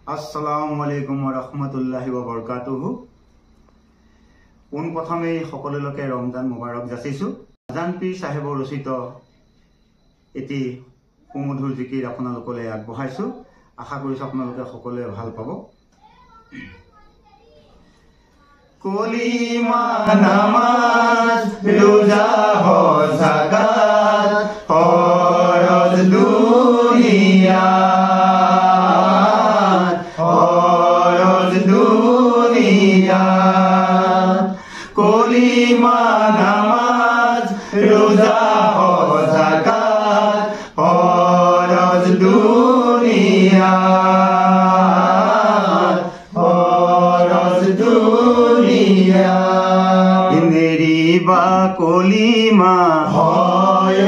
Assalamualaikum warahmatullahi wabarakatuh. পোন প্ৰথমে সকলোকে ৰমজান মুবাৰক যাচিছো। আজান পীৰ সাহেবৰ ৰচিত এটি সুমধুৰ জিকিৰ আপোনালোকলৈ আগবঢ়াইছো। আশা কৰিছো আপোনালোকে সকলোৱে ভাল পাব। কলিমা নামাজ রোজা হজ যাকাত ফরজ দুনিয়া কলিমা নামাজ রোজা হজ যাকাত ফরজ দুনিয়া ফরজ দুনিয়া ইন্দেরি বা কলিমা হয়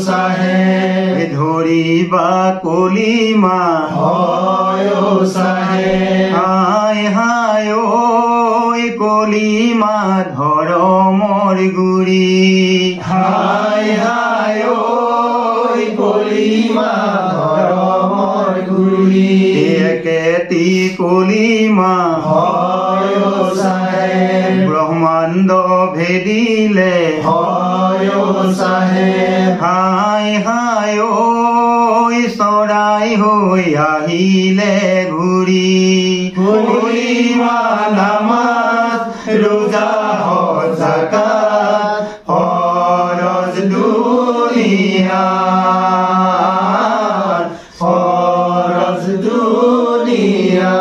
সাহেব ধরি বা কলিমা হয় সাহেব হায় হায় কলিমা ধরমর গুরি হায় হায় কলিমা ধরমর গুরি একেটি কলিমা হয় সাহেব ব্রহ্মাণ্ড ভেদিলে হয় সাহেব হায় হায় চৰাই হৈ আহিলে ঘূৰি কলিমা নামাজ ৰোজা হজ যাকাত ফৰজ দুনিয়া ফৰজ দুনিয়া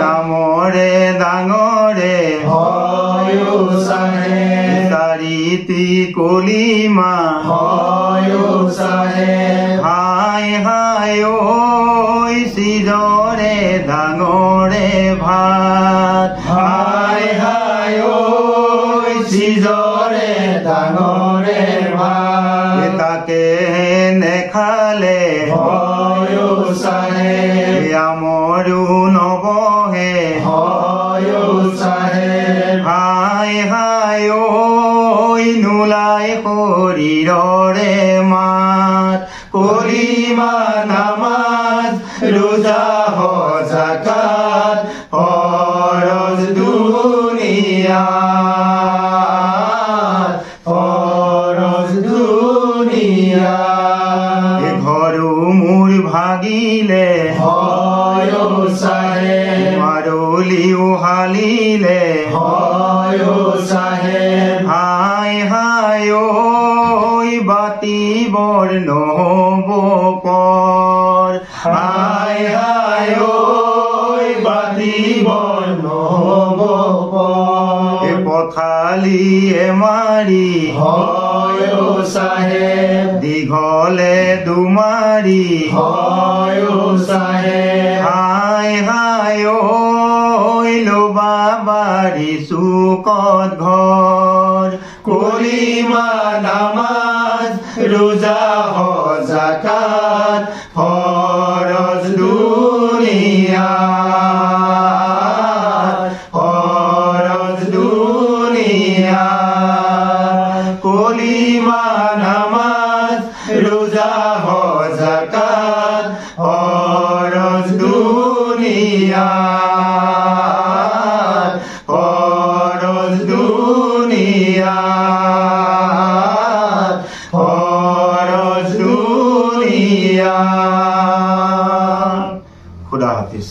নামৰে ডাঙৰে হয় সাহেব চাৰিটি কলিমা হয় সাহেব হায় হায় সিজরে ডাঙরে ভাত হায় হায় সিজরে ডাঙরে ভাত তাকে নেখালে হয় সাহেব আমৰো নবহে হয় সাহেব হায় হায় নোলাই শৰীৰৰে মাত কলিমা নামাজ রোজা হজ যাকাত ফরজ দুনিয়া ফরজ দুনিয়া ঘরু মূর ভাগিলে হয় সাহেব মারলি উহালিলে হয় সাহেব হায় হায় বাতি বর্ণ হব পর হায় হায় বাতি বর্ণ হব পর পথালিয়ে মারি হয় সাহেব দীঘলে দুমারি হয় সাহেব হায় হায় লোবা বাড়ি সুকত ঘর কলিমা নামাজ রোজা হজ যাকাত ফরজ দুনিয়া ফরজ দুনিয়া কলিমা নামাজ রোজা হজ যাকাত ফরজ দুনিয়া ফরজ দুনিয়া ফরজ দুনিয়া। খুদা হাফিজ।